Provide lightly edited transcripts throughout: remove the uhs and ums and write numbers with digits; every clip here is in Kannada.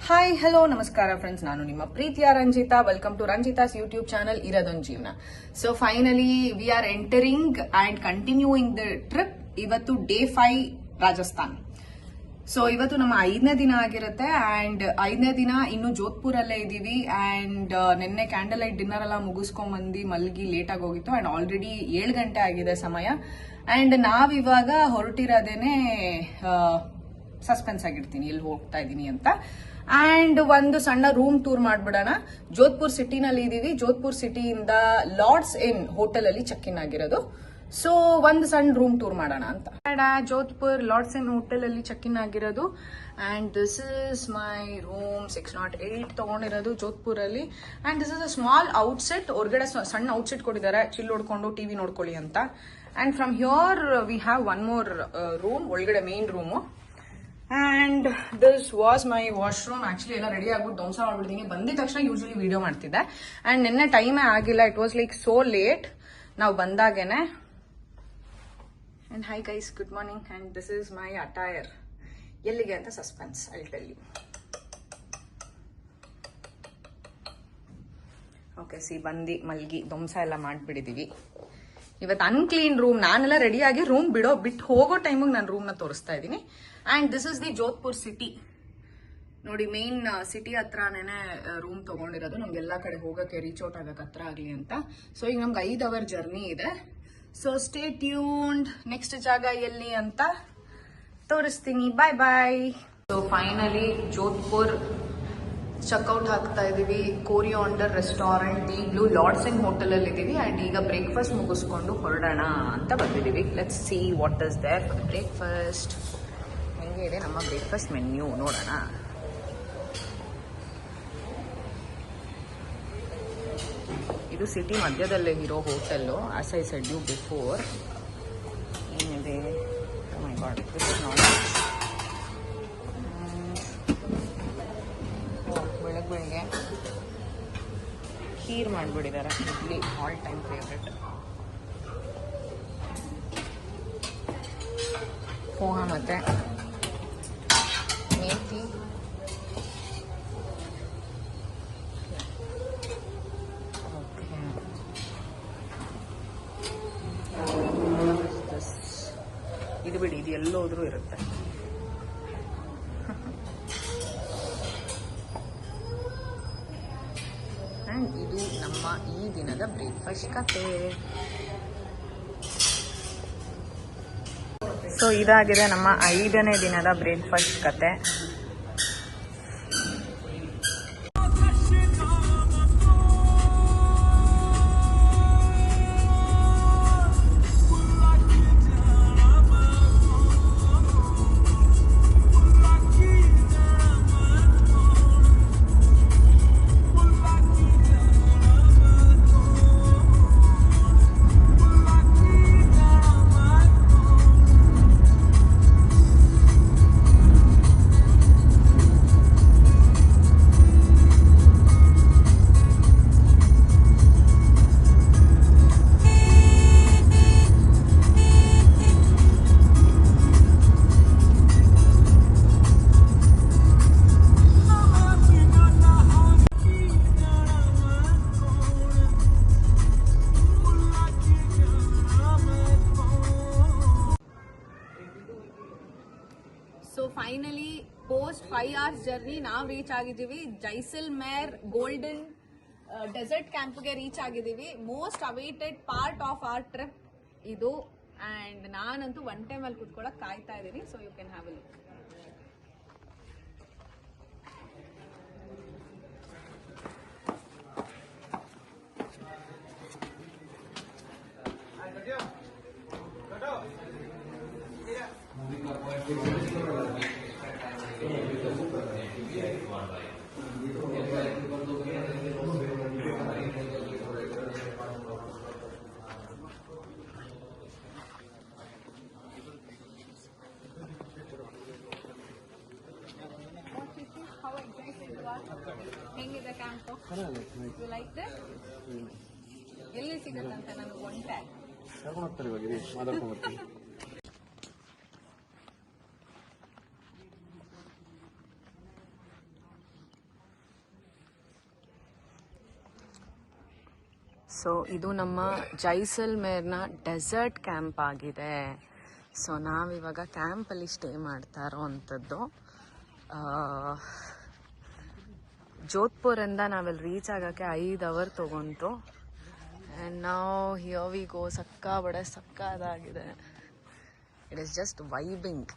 ಹಾಯ್ ಹಲೋ ನಮಸ್ಕಾರ ಫ್ರೆಂಡ್ಸ್, ನಾನು ನಿಮ್ಮ ಪ್ರೀತಿಯ Ranjitha. Welcome to Ranjitha's YouTube channel ಇರೋದೊಂದು ಜೀವನ. So finally we are entering and continuing the trip. ಇವತ್ತು ಡೇ 5 ರಾಜಸ್ಥಾನ್. ಸೊ ಇವತ್ತು ನಮ್ಮ 5ನೇ ದಿನ ಆಗಿರುತ್ತೆ ಅಂಡ್ 5ನೇ ದಿನ ಇನ್ನು ಜೋಧ್ಪುರ್ ಅಲ್ಲೇ ಇದೀವಿ. ಅಂಡ್ ನಿನ್ನೆ ಕ್ಯಾಂಡಲ್ ಲೈಟ್ ಡಿನ್ನರ್ ಎಲ್ಲ ಮುಗಿಸ್ಕೊಂಡ್ ಬಂದು ಮಲ್ಗಿ ಲೇಟ್ ಆಗಿ ಹೋಗಿತ್ತು ಅಂಡ್ ಆಲ್ರೆಡಿ 7 ಗಂಟೆ ಆಗಿದೆ ಸಮಯ. ಅಂಡ್ ನಾವಿವಾಗ ಹೊರಟಿರೋದೇನೆ ಸಸ್ಪೆನ್ಸ್ ಆಗಿರ್ತೀನಿ ಎಲ್ಲಿ ಹೋಗ್ತಾ ಇದೀನಿ ಅಂತ. ಅಂಡ್ ಒಂದು ಸಣ್ಣ ರೂಮ್ ಟೂರ್ ಮಾಡ್ಬಿಡೋಣ. ಜೋಧ್ಪುರ್ ಸಿಟಿನಲ್ಲಿ ಇದೀವಿ. ಜೋಧ್ಪುರ್ ಸಿಟಿಯಿಂದ ಲಾರ್ಡ್ಸ್ ಇನ್ ಹೋಟೆಲ್ ಅಲ್ಲಿ ಚೆಕ್ ಇನ್ ಆಗಿರೋದು. ಸೊ ಒಂದು ಸಣ್ಣ ರೂಮ್ ಟೂರ್ ಮಾಡೋಣ ಅಂತ. ಜೋಧ್ಪುರ್ ಲಾರ್ಡ್ಸ್ ಇನ್ ಹೋಟೆಲ್ ಅಲ್ಲಿ ಚೆಕ್ ಇನ್ ಆಗಿರೋದು. And this is my room 608 ತಗೊಂಡಿರೋದು ಜೋಧ್ಪುರ್ ಅಲ್ಲಿ. And this is a small outset. ಹೊರಗಡೆ ಸಣ್ಣ ಔಟ್ಸೆಟ್ ಕೊಟ್ಟಿದ್ದಾರೆ, ಚಿಲ್ ಹೊಡ್ಕೊಂಡು ಟಿವಿ ನೋಡ್ಕೊಳ್ಳಿ ಅಂತ. And from here we have one more room, ಒಳಗಡೆ main room. And this was my washroom. Actually ಎಲ್ಲ ರೆಡಿ ಆಗ್ಬಿಟ್ಟು ಧ್ವಂಸ ಮಾಡ್ಬಿಡ್ತೀನಿ. ಬಂದಿದ ತಕ್ಷಣ ಯೂಶಲಿ ವಿಡಿಯೋ ಮಾಡ್ತಿದ್ದೆ. ಅಂಡ್ ನಿನ್ನೆ ಟೈಮೇ ಆಗಿಲ್ಲ, it was like so late ನಾವು ಬಂದಾಗೇನೆ. And hi guys, good morning. And this is my attire. ಎಲ್ಲಿಗೆ ಅಂತ suspense, I tell you. Okay, ಬಂದು ಮಲ್ಗಿ ಧ್ವಂಸ ಎಲ್ಲ ಮಾಡ್ಬಿಟ್ಟಿದೀವಿ. ಇವತ್ತು ಅನ್ಕ್ಲೀನ್ ರೂಮ್. ನಾನೆಲ್ಲ ರೆಡಿಯಾಗಿ ರೂಮ್ ಬಿಟ್ಟು ಹೋಗೋ ಟೈಮಿಗೆ ನಾನು ರೂಮ್ನ ತೋರಿಸ್ತಾ ಇದ್ದೀನಿ. And this is the Jodhpur city. ನೋಡಿ, ಮೇನ್ ಸಿಟಿ ಹತ್ರನೇ ರೂಮ್ ತಗೊಂಡಿರೋದು, ನಮ್ಗೆಲ್ಲಾ ಕಡೆ ಹೋಗಕ್ಕೆ ರೀಚ್ ಔಟ್ ಆಗಕ್ಕೆ ಹತ್ರ ಆಗ್ಲಿ ಅಂತ. ಸೊ ಈಗ ನಮ್ಗೆ 5 ಅವರ್ ಜರ್ನಿ ಇದೆ. So stay tuned. ನೆಕ್ಸ್ಟ್ ಜಾಗ ಎಲ್ಲಿ ಅಂತ ತೋರಿಸ್ತೀನಿ. Bye bye. So finally Jodhpur checkout ಹಾಕ್ತಾ ಇದೀವಿ. ಕೋರಿಯಾಂಡರ್ ರೆಸ್ಟೋರೆಂಟ್, ಈಗಲೂ ಲಾರ್ಡ್ಸ್ ಇನ್ ಹೋಟೆಲ್ ಅಲ್ಲಿ ಇದೀವಿ. ಅಂಡ್ ಈಗ ಬ್ರೇಕ್ಫಾಸ್ಟ್ ಮುಗಿಸ್ಕೊಂಡು ಹೊರಡೋಣ ಅಂತ ಬಂದಿದೀವಿ. Let's see what is there for breakfast. ಹೆಂಗೆ ಇದೆ ನಮ್ಮ ಬ್ರೇಕ್ಫಾಸ್ಟ್ ಮೆನ್ಯೂ ನೋಡೋಣ. ಇದು ಸಿಟಿ ಮಧ್ಯದಲ್ಲೇ ಇರೋ hotel, as I said you before. ಏನಿದೆ, oh my god, this is not. ಬೆಳಗ್ಗೆ ಖೀರ್ ಮಾಡಿಬಿಟ್ಟಿದ್ದಾರೆ. Idli all time favourite. Poha ಮತ್ತೆ ಮೇಥಿ. ಇದು ಬಿಡಿ, ಇದು ಎಲ್ಲೋದ್ರೂ ಇರುತ್ತೆ. ಅಂಡ್ ಇದು ನಮ್ಮ ಈ ದಿನದ ಬ್ರೇಕ್ಫಾಸ್ಟ್ ಕತೆ. ಸೊ ಇದಾಗಿದೆ ನಮ್ಮ 5ನೇ ದಿನದ ಬ್ರೇಕ್ಫಾಸ್ಟ್ ಕತೆ. So finally post 5 hours journey ನಾವು ರೀಚ್ ಆಗಿದ್ದೀವಿ. ಜೈಸಲ್ಮೇರ್ ಗೋಲ್ಡನ್ ಡೆಸರ್ಟ್ ಕ್ಯಾಂಪ್ಗೆ ರೀಚ್ ಆಗಿದ್ದೀವಿ. Most awaited part of our trip ಇದು. ಅಂಡ್ ನಾನಂತೂ ಒನ್ ಟೈಮ್ ಅಲ್ಲಿ ಕುತ್ಕೊಳ್ಳೋಕೆ ಕಾಯ್ತಾ ಇದ್ದೀನಿ. So you can have a look. ಹೆಂಗಿದೆ ಕ್ಯಾಂಪು? You like it? ಎಲ್ಲಿ ಸಿಗುತ್ತಂತ ನನಗೆ ಒಂಟೆ ಕರ್ಕೊಂಡು ಹೋಗ್ತಾರೆ. ಇವಾಗ ಮಾತಾಡ್ಕೊಂಡು ಬರ್ತೀನಿ. ಸೊ ಇದು ನಮ್ಮ ಜೈಸಲ್ಮೇರ್ನ ಡೆಸರ್ಟ್ ಕ್ಯಾಂಪ್ ಆಗಿದೆ. ಸೊ ನಾವಿವಾಗ ಕ್ಯಾಂಪಲ್ಲಿ ಸ್ಟೇ ಮಾಡ್ತಾ ಇರೋವಂಥದ್ದು. ಜೋಧ್ಪುರಿಂದ ನಾವಲ್ಲಿ ರೀಚ್ ಆಗೋಕ್ಕೆ 5 ಅವರ್ ತೊಗೊಂತು. ಆ್ಯಂಡ್ ನಾವು ಹಿಯರ್ ವಿ ಗೋ. ಸಕ್ಕದಾಗಿದೆ. It is just vibing.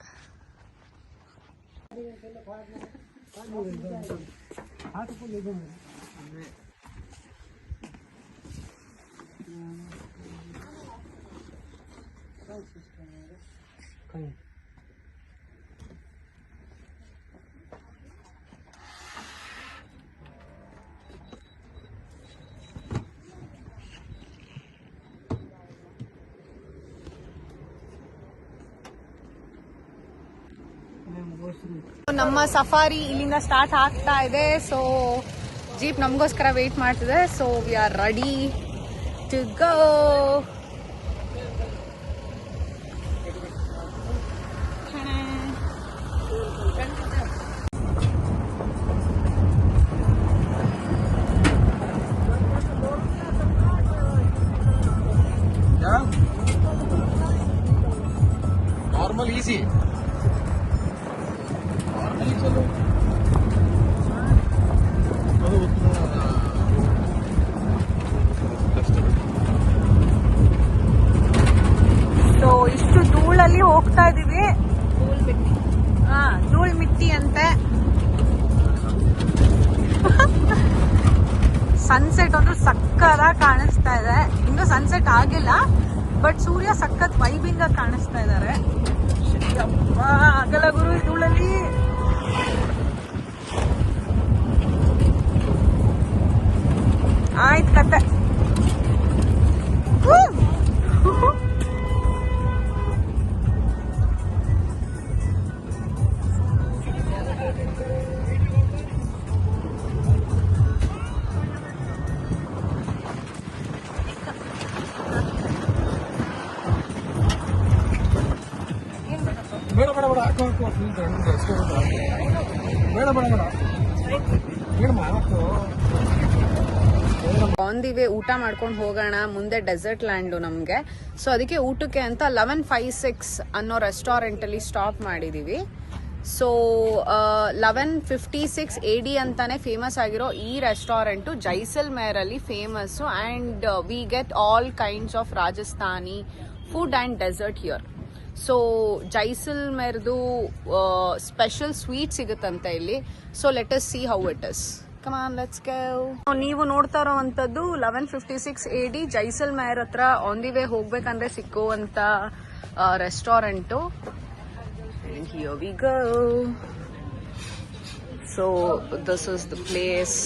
ನಮ್ಮ ಸಫಾರಿ ಇಲ್ಲಿಂದ ಸ್ಟಾರ್ಟ್ ಆಗ್ತಾ ಇದೆ. ಸೊ ಜೀಪ್ ನಮಗೋಸ್ಕರ ವೇಟ್ ಮಾಡ್ತಿದೆ. So we are ready to go. Normal easy. So ಇಷ್ಟು ಧೂಳಲ್ಲಿ ಹೋಗ್ತಾ ಇದೀವಿ. ಧೂಳ್ ಮಿಟ್ಟಿ ಅಂತೆ. ಸನ್ಸೆಟ್ ಒಂದು ಸಕ್ಕದಾಗಿ ಕಾಣಿಸ್ತಾ ಇದೆ. ಇನ್ನು ಸನ್ಸೆಟ್ ಆಗಿಲ್ಲ, ಬಟ್ ಸೂರ್ಯ ಸಖತ್ ವೈಬಿಂಗ್ ಆಗಿ ಕಾಣಿಸ್ತಾ ಇದ್ದಾರೆ. ಆಗಲ್ಲ ಗುರು ಈ ಧೂಳಲ್ಲಿ. ಆಯ್ತು ಕತೆ. ಆನ್ ದಿ ವೇ ಊಟ ಮಾಡ್ಕೊಂಡು ಹೋಗೋಣ. ಮುಂದೆ ಡೆಸರ್ಟ್ ಲ್ಯಾಂಡು ನಮಗೆ. ಸೊ ಅದಕ್ಕೆ ಊಟಕ್ಕೆ ಅಂತ 1156 ಅನ್ನೋ ರೆಸ್ಟೋರೆಂಟ್ ಅಲ್ಲಿ ಸ್ಟಾಪ್ ಮಾಡಿದೀವಿ. ಸೊ 1156 AD ಅಂತಾನೆ ಫೇಮಸ್ ಆಗಿರೋ ಈ ರೆಸ್ಟೋರೆಂಟು ಜೈಸಲ್ಮೇರ್ ಅಲ್ಲಿ famous. And we get all kinds of Rajasthani food and dessert here. So ಜೈಸಲ್ಮೇರ್ದು ಸ್ಪೆಷಲ್ ಸ್ವೀಟ್ ಸಿಗುತ್ತಂತೆ ಇಲ್ಲಿ. So let us see how it is. Come on, let's go. ನೀವು ನೋಡ್ತಾ ಇರೋವಂಥದ್ದು 1156 AD ಜೈಸಲ್ಮೇರ್ ಹತ್ರ ಆನ್ ದಿ ವೇ ಹೋಗ್ಬೇಕಂದ್ರೆ ಸಿಕ್ಕುವಂತ restaurant. And here we go. So this is the place.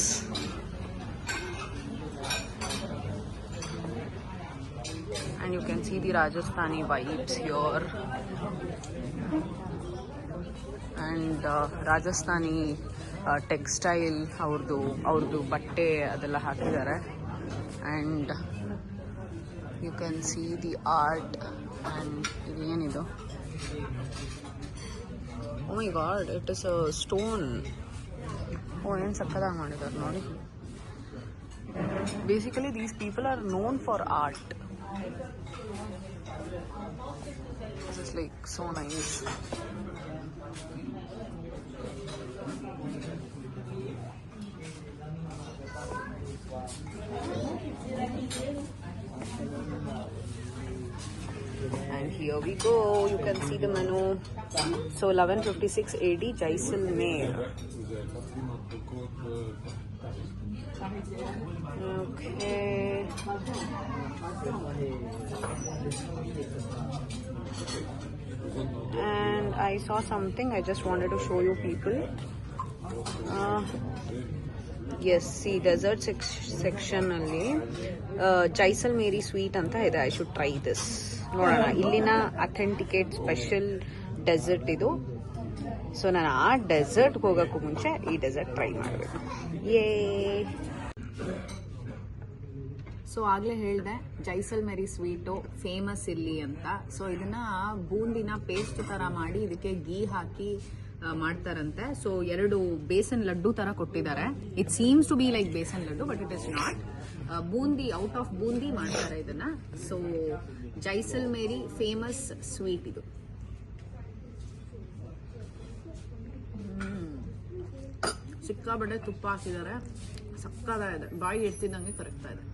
And you can see the Rajasthani vibes here. And Rajasthani textile ಅವ್ರದ್ದು ಬಟ್ಟೆ ಅದೆಲ್ಲ ಹಾಕಿದ್ದಾರೆ. And you can see the art. And ಇದೇನಿದು? Oh my god, it is a stone. ಏನು ಸಕ್ಕದಾಗಿ ಮಾಡಿದ್ದಾರೆ ನೋಡಿ. Basically these people are known for art. This is like so nice. And here we go. You can see the menu. So 1156 AD Jaisalmer. Okay. And I saw something I just wanted to show you people. Yes, see desert section alli Jaisalmeri sweet anta ide. I should try this. ನೋಡೋಣ. ಇಲ್ಲಿನ ಅಥೆಂಟಿಕೇಟ್ ಸ್ಪೆಷಲ್ ಡೆಸರ್ಟ್ ಇದು. ಸೊ ನಾನು ಆ ಡೆಸರ್ಟ್ಗೆ ಹೋಗೋಕ್ಕೂ ಮುಂಚೆ ಈ ಡೆಸರ್ಟ್ ಟ್ರೈ ಮಾಡಬೇಕು. ಸೊ ಆಗಲೇ ಹೇಳಿದೆ ಜೈಸಲ್ಮೇರಿ ಸ್ವೀಟು ಫೇಮಸ್ ಇಲ್ಲಿ ಅಂತ. ಸೊ ಇದನ್ನ ಬೂಂದಿನ ಪೇಸ್ಟ್ ಥರ ಮಾಡಿ ಇದಕ್ಕೆ ಗೀ ಹಾಕಿ ಮಾಡ್ತಾರಂತೆ. ಸೊ 2 ಬೇಸನ್ ಲಡ್ಡು ತರ ಕೊಟ್ಟಿದ್ದಾರೆ. It seems to be like besan laddu but it is not. Boondi, out of boondi ಮಾಡ್ತಾರೆ ಇದನ್ನ. ಸೊ ಜೈಸಲ್ಮೇರಿ ಫೇಮಸ್ ಸ್ವೀಟ್ ಇದು. ಸಿಕ್ಕಾಬಟ್ಟೆ ತುಪ್ಪ ಹಾಕಿದ್ದಾರೆ, ಸಕ್ಕತ್ತಾಗಿದೆ. ಬಾಯಿ ಎಡ್ತಿದ್ದಂಗೆ ಕರಗ್ತಾ ಇದೆ.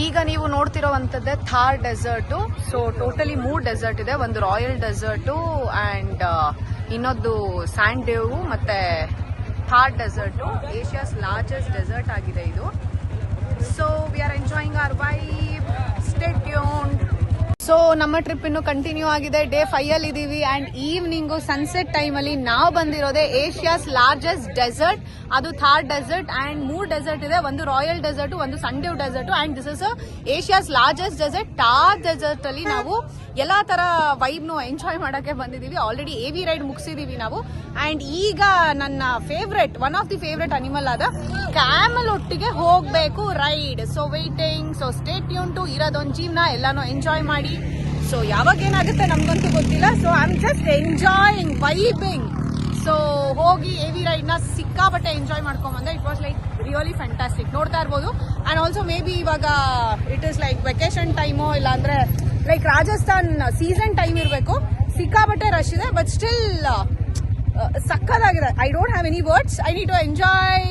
ಈಗ ನೀವು ನೋಡ್ತಿರೋವಂಥದ್ದೇ Thar desert. So totally 3 desert ಇದೆ. ಒಂದು ರಾಯಲ್ ಡೆಸರ್ಟು ಅಂಡ್ ಇನ್ನೊಂದು ಸ್ಯಾಂಡ್ ಡ್ಯೂ ಮತ್ತೆ Thar desert. Asia's largest desert ಆಗಿದೆ ಇದು. So we are enjoying our vibe. Stay tuned. So ನಮ್ಮ ಟ್ರಿಪ್ ಇನ್ನು ಕಂಟಿನ್ಯೂ ಆಗಿದೆ. ಡೇ 5 ಅಲ್ಲಿ ಇದೀವಿ ಅಂಡ್ ಈವ್ನಿಂಗು ಸನ್ಸೆಟ್ ಟೈಮ್ ಅಲ್ಲಿ ನಾವು ಬಂದಿರೋದೇ ಏಷ್ಯಾಸ್ ಲಾರ್ಜೆಸ್ಟ್ ಡೆಸರ್ಟ್, ಅದು ಥಾರ್ ಡೆಸರ್ಟ್. ಅಂಡ್ 3 ಡೆಸರ್ಟ್ ಇದೆ. ಒಂದು ರಾಯಲ್ ಡೆಸರ್ಟ್, ಒಂದು sand dune desert and this is Asia's largest desert. Thar desert ಅಲ್ಲಿ ನಾವು ಎಲ್ಲಾ ತರ ವೈಬ್ ನು ಎಂಜಾಯ್ ಮಾಡಕ್ಕೆ ಬಂದಿದೀವಿ. ಆಲ್ರೆಡಿ AV ರೈಡ್ ಮುಗಿಸಿದೀವಿ ನಾವು. ಅಂಡ್ ಈಗ ನನ್ನ favourite, one of the favourite animal ಆದ ಕ್ಯಾಮಲ್ ಒಟ್ಟಿಗೆ ಹೋಗ್ಬೇಕು ride. So waiting. So stay tune too. ಇರೋದೊಂದು ಜೀವನ, ಎಲ್ಲಾನು ಎಂಜಾಯ್ ಮಾಡಿ. ಸೊ ಯಾವಾಗ ಏನಾಗುತ್ತೆ ನಮ್ಗಂತೂ ಗೊತ್ತಿಲ್ಲ. So I am just enjoying, vibing. So ಹೋಗಿ AV ರೈಡ್ ನ ಸಿಕ್ಕಾಪಟ್ಟೆ ಎಂಜಾಯ್ ಮಾಡ್ಕೊಂಡ್ ಬಂದೆ. It was like really fantastic. ನೋಡ್ತಾ ಇರ್ಬೋದು. ಅಂಡ್ ಆಲ್ಸೋ ಮೇ ಬಿ ಇವಾಗ it is like vacation time, ಇಲ್ಲ ಅಂದ್ರೆ ಲೈಕ್ ರಾಜಸ್ಥಾನ್ ಸೀಸನ್ ಟೈಮ್ ಇರಬೇಕು. ಸಿಕ್ಕಾಪಟ್ಟೆ ರಶ್ ಇದೆ ಬಟ್ ಸ್ಟಿಲ್ ಸಕ್ಕದಾಗಿದೆ. I don't have any words. I need to enjoy.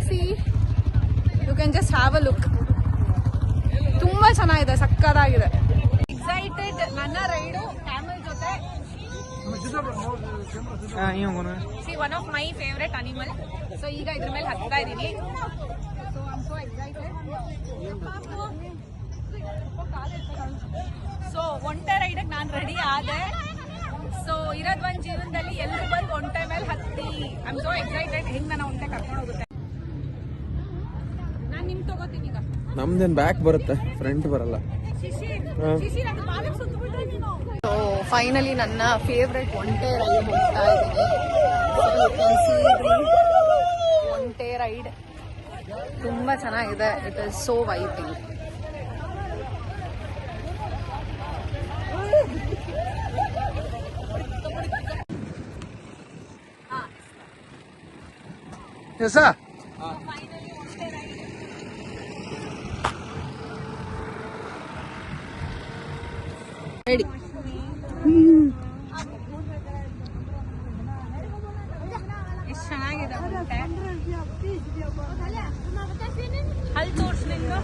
See you can just have a look. ತುಂಬಾ ಚೆನ್ನಾಗಿದೆ, ಸಕ್ಕದಾಗಿದೆ. ಎಕ್ಸೈಟೆಡ್. ನನ್ನ ರೈಡು ಕ್ಯಾಮಲ್ ಜೊತೆ. One of my favourite animal. So ಈಗ ಇದ್ರ ಮೇಲೆ ಹತ್ತಾ ಇದೀನಿ. So I am so excited. So ಒಂಟೆ ರೈಡಕ್ಕೆ ನಾನು ರೆಡಿ ಆದೆ. ಸೊ ಇರೋದ್ ಒಂದ್ ಜೀವನದಲ್ಲಿ ಎಲ್ಲರೂ ಬಂದು ಒಂಟೆ ಮೇಲೆ ಹತ್ತಿ. I am so excited. ಹೆಂಗ್ ನನ್ನ ಒಂಟೆ ಕರ್ಕೊಂಡು ಹೋಗುತ್ತೆ. ನಾನು ನಿಮ್ ತಗೋತೀನಿ ಈಗ. ನಮ್ದೇನ್ ಬ್ಯಾಕ್ ಬರುತ್ತೆ, ಫ್ರಂಟ್ ಬರಲ್ಲ. ಸೊ ಫೈನಲಿ ನನ್ನ ಫೇವ್ರೆಟ್ ಒಂಟೆ ರೈಡ್ ಹೋಗ್ತಾ ಇದ್ದೀನಿ. ಒಂಟೆ ರೈಡ್ ತುಂಬಾ ಚೆನ್ನಾಗಿದೆ. It is so vibing. Ready. ಎಷ್ಟು ಚೆನ್ನಾಗಿದೆ ಒಂಟೆ. ಅಲ್ಲಿ ತೋರ್ಸು ನಿಂದು.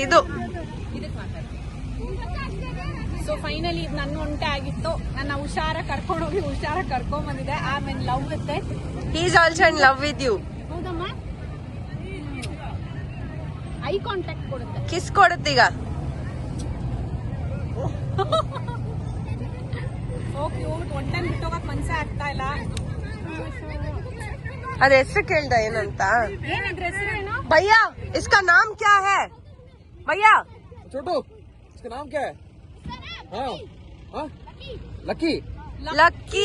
ಇದು ಇದಕ್ಕೆ ಮಾತಾಡ್ತೀನಿ. ಸೊ ಫೈನಲಿ ಇದು ನನ್ನ ಒಂಟೆ ಆಗಿತ್ತು. ನನ್ನ ಹುಷಾರ ಕರ್ಕೊಂಡೋಗಿ ಹುಷಾರ ಕರ್ಕೊಂಡ್ ಬಂದಿದೆ. I am in love with it. He is also in love with you. ಹೌದಮ್ಮ. ಐ ಕಾಂಟ್ಯಾಕ್ಟ್ ಕೊಡುತ್ತೆ. ಕಿಸ್ ಕೊಡುತ್ತೀಗ. So cute. ಒನ್ ಟೈಮ್ ಬಿಟ್ಟೋಗಕ್ ಮನ್ಸೇ ಆಗ್ತಾ ಇಲ್ಲ. ಅದ ಹೆಸರು ಕೇಳ್ದ ಏನಂತ. ಏನಿದ್ರ ಹೆಸರೇನು? ಭಯ್ಯಾ ಇಸ್ಕಾ ನಾಮ್ ಕ್ಯಾ ಹೈ ಭಯ್ಯಾ? छोटू इसका नाम क्या है? हाँ हाँ लकी ಲಕ್ಕಿ.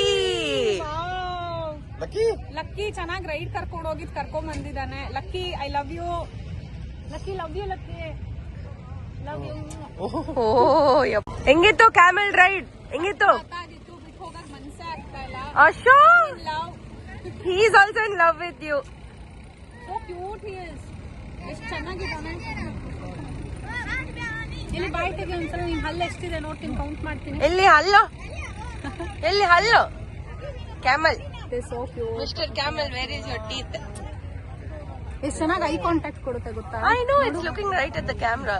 लकी ಲಕ್ಕಿ ಚೆನ್ನಾಗಿ ರೈಡ್ ಕರ್ಕೊಂಡು ಹೋಗಿದ್ ಕರ್ಕೊಂಡ್ ಬಂದಿದ್ದಾನೆ. Lucky I love you. Lucky love you. Lucky love you. ಓ ಯಪ್ಪ. ಹೆಂಗಿತ್ತು ಕ್ಯಾಮೆಲ್ ರೈಡ್? ಹೆಂಗಿತ್ತು? ಗೊತ್ತಾಗಿತ್ತು, ಬಿಟ್ಟು ಹೋಗಕ್ ಮನ್ಸೇ ಆಗ್ತಾ ಇಲ್ಲ. Ashok love. he is also in love with you. So cute he is. ಎಷ್ಟು ಚೆನ್ನಾಗಿದ್ದಾನೆ. ಇಲ್ಲಿ ಬಾಯ್ ತೆಗಿ ಒಂದ್ಸಲ. ನಿನ್ ಹಲ್ಲು ಎಷ್ಟಿದೆ ನೋಡ್ತೀನಿ, ಕೌಂಟ್ ಮಾಡ್ತೀನಿ. ಎಲ್ಲಿ ಹಲ್ಲು? ಎಲ್ಲಿ ಹಲ್ಲು? Camel. So cute. Mister camel, where is your teeth? ಎಷ್ಟು ಚೆನ್ನಾಗಿ ಐ ಕಾಂಟ್ಯಾಕ್ಟ್ ಕೊಡುತ್ತೆ ಗೊತ್ತಾ? I know, it's looking right at the camera.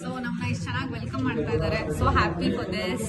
So ನಮ್ಮನ್ನ ಇಷ್ಟು ಚೆನ್ನಾಗಿ ವೆಲ್ಕಮ್ ಮಾಡ್ತಾ ಇದ್ದಾರೆ. So happy for this.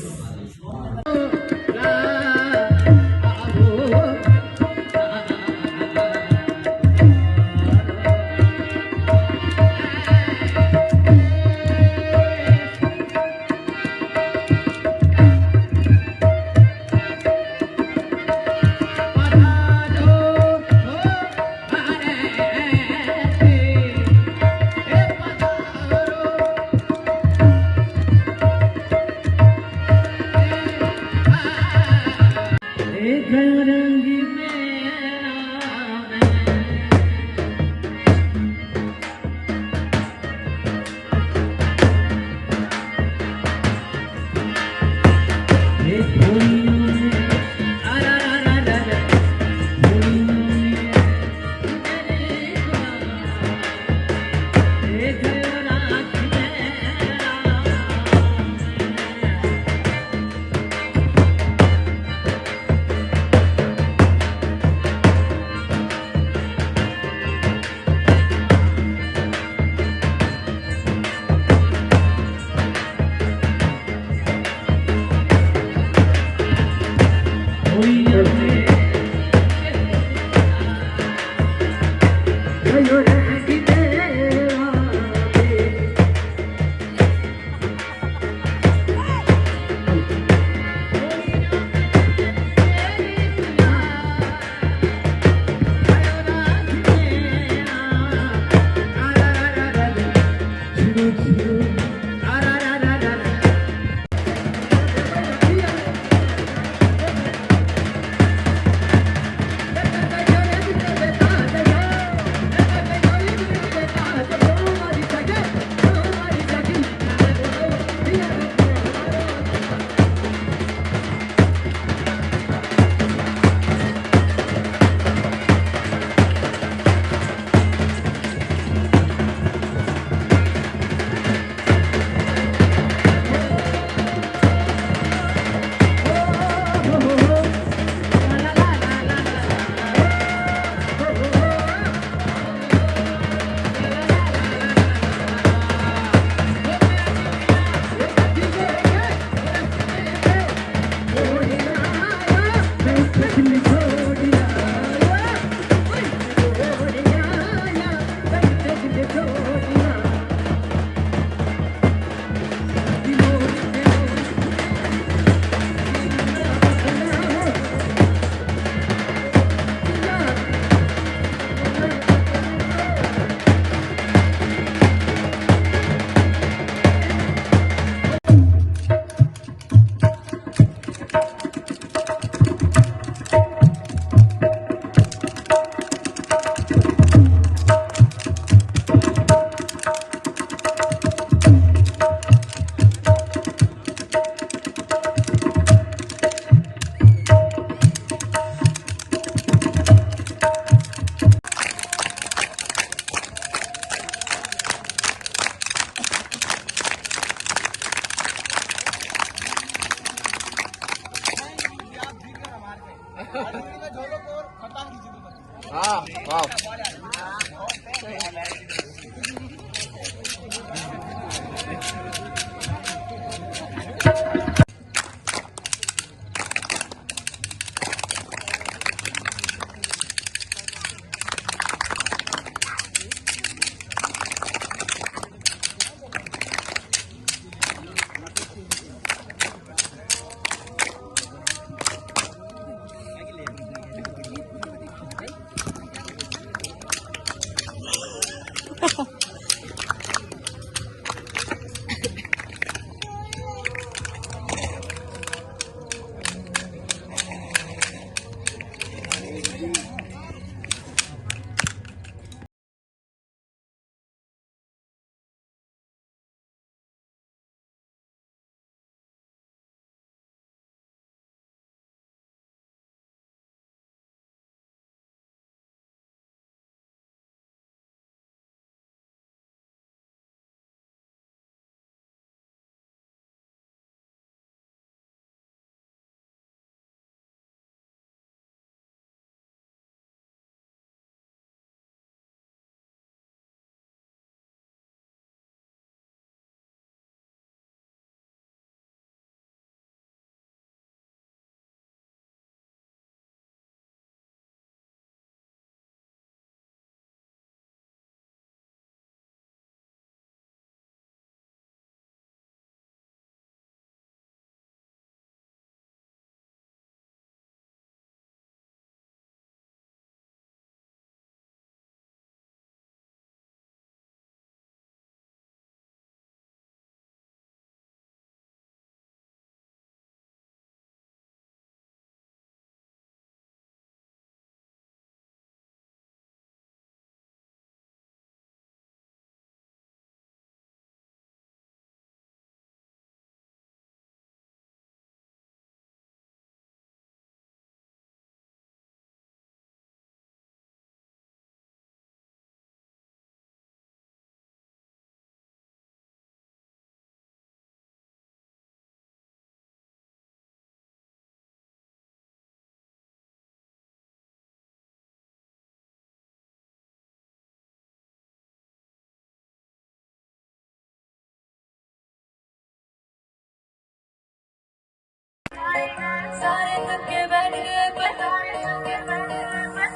सारे थके बैठ गए पर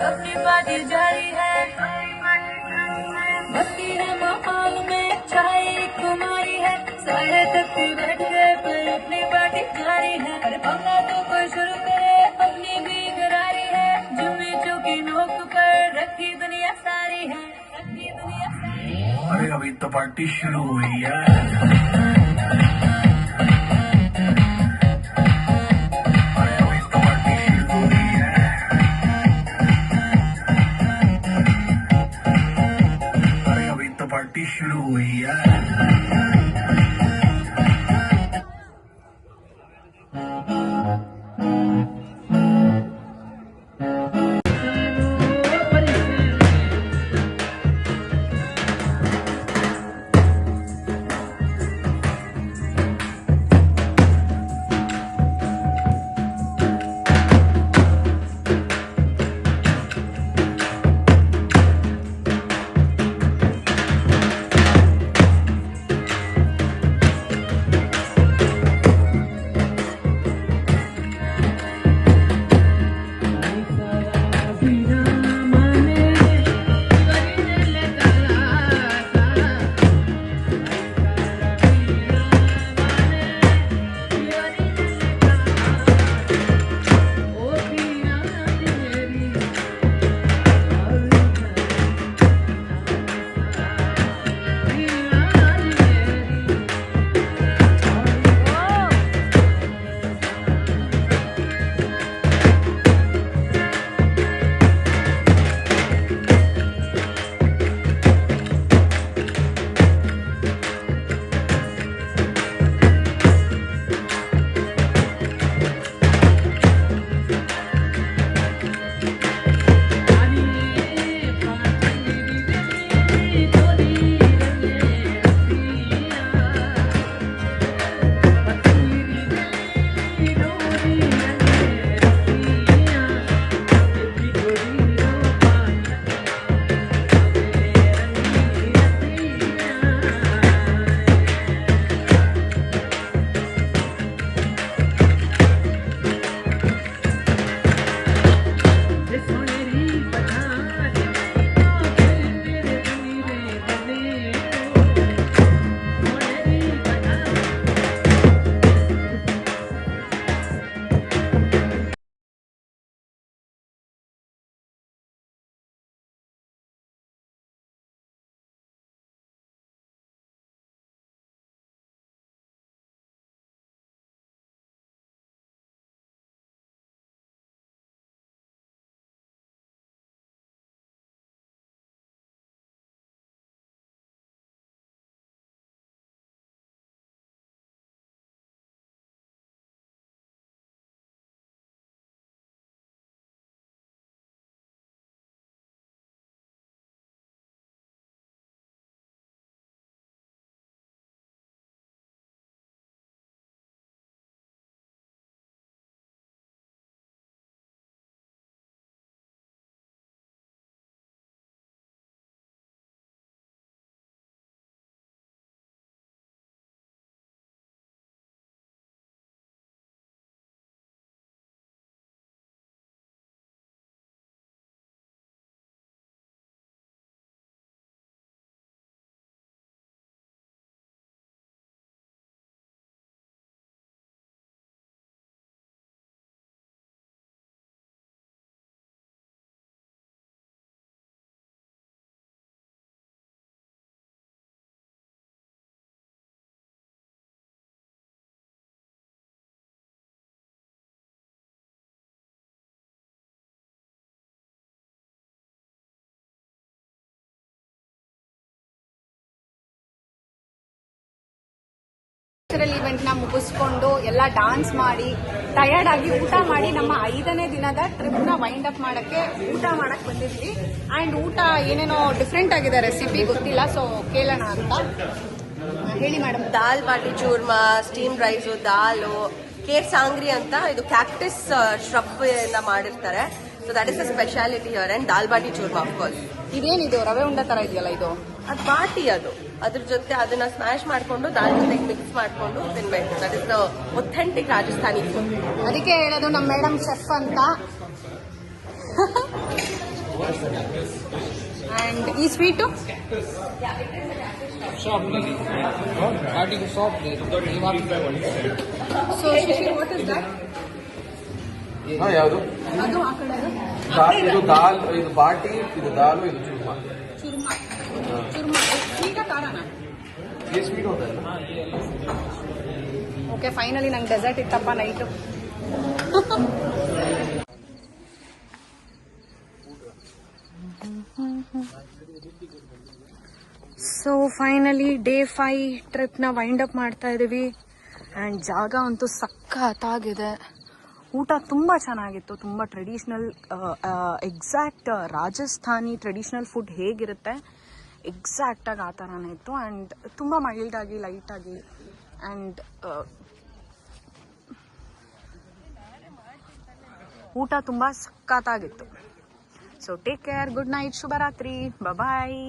अपनी बाजी जारी है भक्ति ने माहौल में छाई कुमारी है सारे थके बैठ गए पर अपनी बाजी जारी है अरे पंगा तो कोई शुरू करे अपनी भी गरारी है जुम्मी चुकी नोक पर रखी दुनिया सारी है रखी दुनिया सारी है अरे अभी तो पार्टी शुरू हुई है पार्टी शुरू हुई है ಇವೆಂಟ್ ನ ಮುಗಿಸ್ಕೊಂಡು ಎಲ್ಲ ಡಾನ್ಸ್ ಮಾಡಿ ಟಯರ್ಡ್ ಆಗಿ ಊಟ ಮಾಡಿ ನಮ್ಮ 5ನೇ ದಿನದ ಟ್ರಿಪ್ ನ ವೈಂಡ್ ಅಪ್ ಮಾಡಕ್ಕೆ ಊಟ ಮಾಡಕ್ ಬಂದಿದ್ವಿ. ಅಂಡ್ ಊಟ ಏನೇನೋ ಡಿಫ್ರೆಂಟ್ ಆಗಿದೆ, ರೆಸಿಪಿ ಗೊತ್ತಿಲ್ಲ, ಸೊ ಕೇಳೋಣ ಅಂತ. ಹೇಳಿ madam. Dal baati churma, steam rice, dal, ker sangri ಅಂತ ಇದು ಕ್ಯಾಕ್ಟಿಸ್ ಶ್ರಬ್ ಇಂದ ಮಾಡಿರ್ತಾರೆ. So that is a speciality here. And dal baati churma of course. ಇದೇನಿದು ರವೆ ಉಂಡ ತರ ಇದೆಯಲ್ಲ, ಇದು ಅದು ಬಾಟಿ, ಅದು ಅದ್ರ ಜೊತೆ ಅದನ್ನ ಸ್ಮ್ಯಾಶ್ ಮಾಡ್ಕೊಂಡು ದಾಲ್ ಜೊತೆಗೆ ಮಿಕ್ಸ್ ಮಾಡ್ಕೊಂಡು ತಿನ್ಬೇಕು. That is the authentic Rajasthani food. ಅದಕ್ಕೆ ಹೇಳೋದು ನಮ್ಮ ಮೇಡಮ್ ಶೆಫ್ ಅಂತ. ಅಂಡ್ ಈ sweet so Shishir, what is that? ಯಾವುದು? ಅದು ಆ ಕಡೆ ಇದು ದಾಲ್, ಇದು ಬಾಟಿ, ಇದು ದಾಲು, ಇದು ಚೂರ್ಮಾ. ಚುರ್ಮಾ. ಚುರ್ಮಾ ಸ್ವೀಟಾ ಖಾರನಾ? ये स्वीट होता है. ಓಕೆ, ಫೈನಲಿ ನಂಗೆ ಡೆಸರ್ಟ್ ಇತ್ತಪ್ಪ ನೈಟು. ಸೊ ಫೈನಲಿ ಡೇ 5 ಟ್ರಿಪ್ನ ವೈಂಡ್ ಅಪ್ ಮಾಡ್ತಾ ಇದೀವಿ. ಆ್ಯಂಡ್ ಜಾಗ ಅಂತೂ ಸಖತ್ತಾಗಿದೆ. ಊಟ ತುಂಬ ಚೆನ್ನಾಗಿತ್ತು, ತುಂಬ traditional, exact Rajasthani traditional food ಹೇಗಿರುತ್ತೆ ಎಕ್ಸಾಕ್ಟಾಗಿ ಆ ಥರನೇ ಇತ್ತು. ಆ್ಯಂಡ್ ತುಂಬ ಮೈಲ್ಡಾಗಿ, ಲೈಟಾಗಿ, ಆ್ಯಂಡ್ ಊಟ ತುಂಬ ಸಖತ್ತಾಗಿತ್ತು. So take care, good night, ಶುಭರಾತ್ರಿ, ಬಾಯ್.